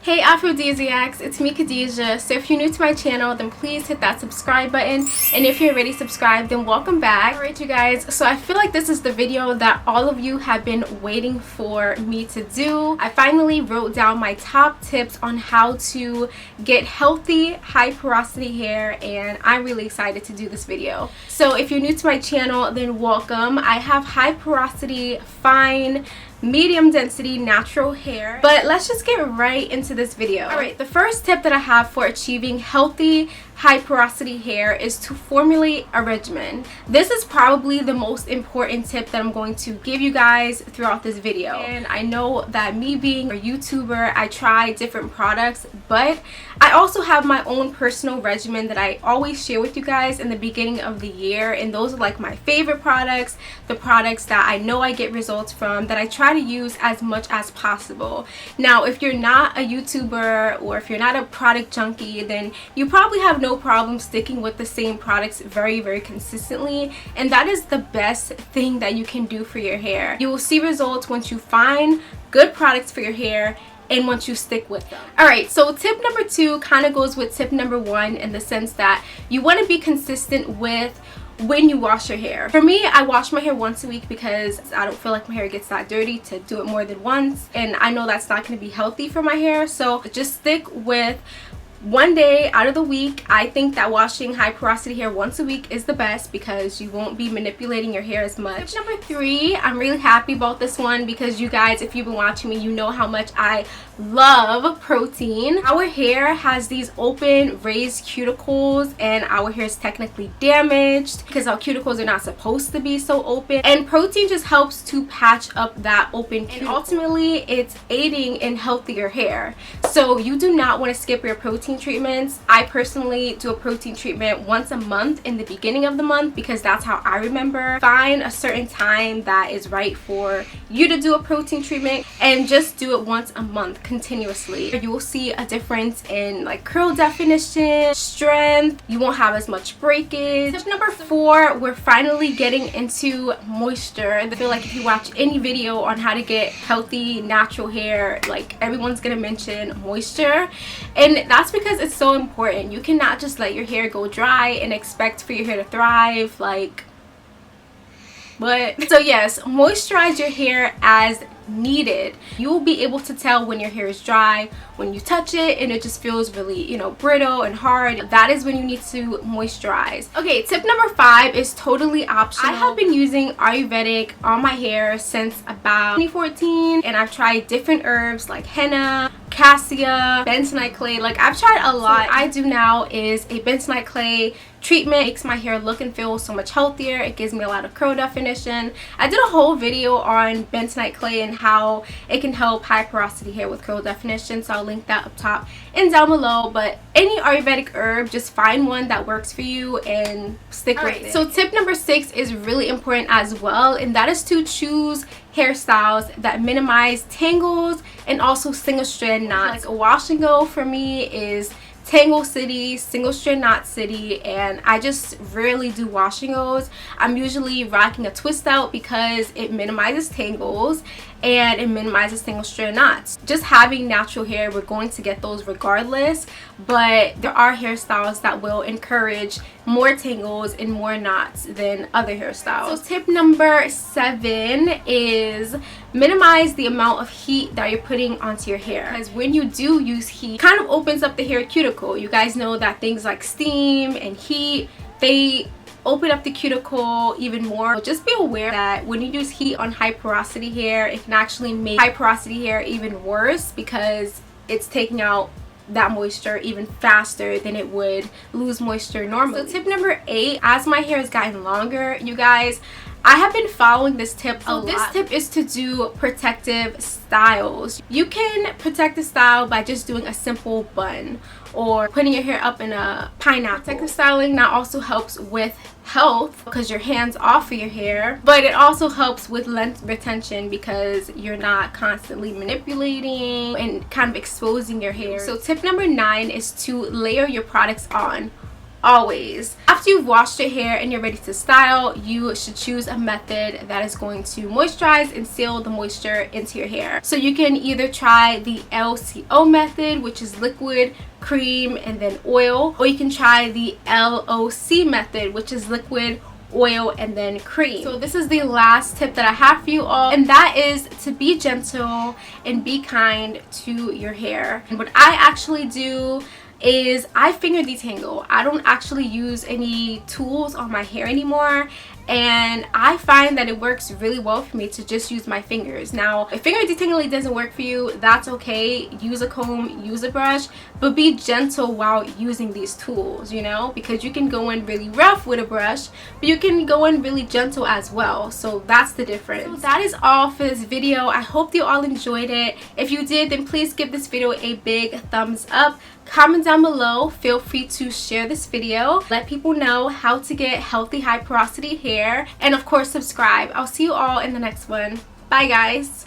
Hey Afrodisiacs, it's me Khadijah. So if you're new to my channel, then please hit that subscribe button, and if you're already subscribed, then welcome back. Alright you guys, so I feel like this is the video that all of you have been waiting for me to do. I finally wrote down my top tips on how to get healthy high porosity hair, and I'm really excited to do this video. So if you're new to my channel, then welcome. I have high porosity, fine, medium density natural hair, but let's just get right into this video. All right, the first tip that I have for achieving healthy high porosity hair is to formulate a regimen. This is probably the most important tip that I'm going to give you guys throughout this video. And I know that me being a YouTuber, I try different products, but I also have my own personal regimen that I always share with you guys in the beginning of the year, and those are like my favorite products, the products that I know I get results from, that I try to use as much as possible. Now if you're not a YouTuber or if you're not a product junkie, then you probably have no problem sticking with the same products very consistently, and that is the best thing that you can do for your hair. You will see results once you find good products for your hair and once you stick with them. Alright, so tip number 2 kind of goes with tip number 1 in the sense that you want to be consistent with when you wash your hair. For me, I wash my hair once a week because I don't feel like my hair gets that dirty to do it more than once, and I know that's not going to be healthy for my hair, so just stick with one day out of the week. I think that washing high porosity hair once a week is the best because you won't be manipulating your hair as much. Tip number 3, I'm really happy about this one because you guys, if you've been watching me, you know how much I love protein. Our hair has these open raised cuticles, and our hair is technically damaged because our cuticles are not supposed to be so open, and protein just helps to patch up that open cuticle. And ultimately it's aiding in healthier hair, so you do not want to skip your protein treatments. I personally do a protein treatment once a month in the beginning of the month because that's how I remember. Find a certain time that is right for you to do a protein treatment and just do it once a month continuously. You will see a difference in like curl definition, strength. You won't have as much breakage. Tip number 4, we're finally getting into moisture. I feel like if you watch any video on how to get healthy natural hair, like everyone's gonna mention moisture, and that's because it's so important. You cannot just let your hair go dry and expect for your hair to thrive, like, but so yes, moisturize your hair as needed. You will be able to tell when your hair is dry when you touch it and it just feels really, you know, brittle and hard. That is when you need to moisturize. Okay, tip number 5 is totally optional. I have been using Ayurvedic on my hair since about 2014, and I've tried different herbs like henna, cassia, bentonite clay. Like, I've tried a lot. So what I do now is a bentonite clay treatment. Makes my hair look and feel so much healthier. It gives me a lot of curl definition. I did a whole video on bentonite clay and how it can help high porosity hair with curl definition, so I'll link that up top and down below. But any Ayurvedic herb, just find one that works for you and stick with it. So tip number 6 is really important as well, and that is to choose hairstyles that minimize tangles and also single strand knots. Like a wash and go for me is tangle city, single strand knot city, and I just rarely do wash and goes. I'm usually rocking a twist out because it minimizes tangles and it minimizes single strand knots. Just having natural hair, we're going to get those regardless, but there are hairstyles that will encourage more tangles and more knots than other hairstyles. So tip number 7 is minimize the amount of heat that you're putting onto your hair, because when you do use heat, it kind of opens up the hair cuticle. You guys know that things like steam and heat, they open up the cuticle even more. So just be aware that when you use heat on high porosity hair, it can actually make high porosity hair even worse because it's taking out that moisture even faster than it would lose moisture normally. So tip number 8, as my hair has gotten longer, you guys, I have been following this tip a lot. This tip is to do protective styles. You can protect the style by just doing a simple bun or putting your hair up in a pineapple. Protective styling now also helps with health because your hands off of your hair, but it also helps with length retention because you're not constantly manipulating and kind of exposing your hair. So tip number 9 is to layer your products on. always, after you've washed your hair and you're ready to style, you should choose a method that is going to moisturize and seal the moisture into your hair. So you can either try the LCO method, which is liquid, cream, and then oil, or you can try the LOC method, which is liquid, oil, and then cream. So this is the last tip that I have for you all, and that is to be gentle and be kind to your hair. And what I actually do is I finger detangle. I don't actually use any tools on my hair anymore, and I find that it works really well for me to just use my fingers. Now, if finger detangling doesn't work for you, that's okay. Use a comb, use a brush, but be gentle while using these tools, you know, because you can go in really rough with a brush, but you can go in really gentle as well. So that's the difference. So that is all for this video. I hope you all enjoyed it. If you did, then please give this video a big thumbs up. Comment down below. Feel free to share this video. Let people know how to get healthy, high porosity hair. And of course, subscribe. I'll see you all in the next one. Bye, guys.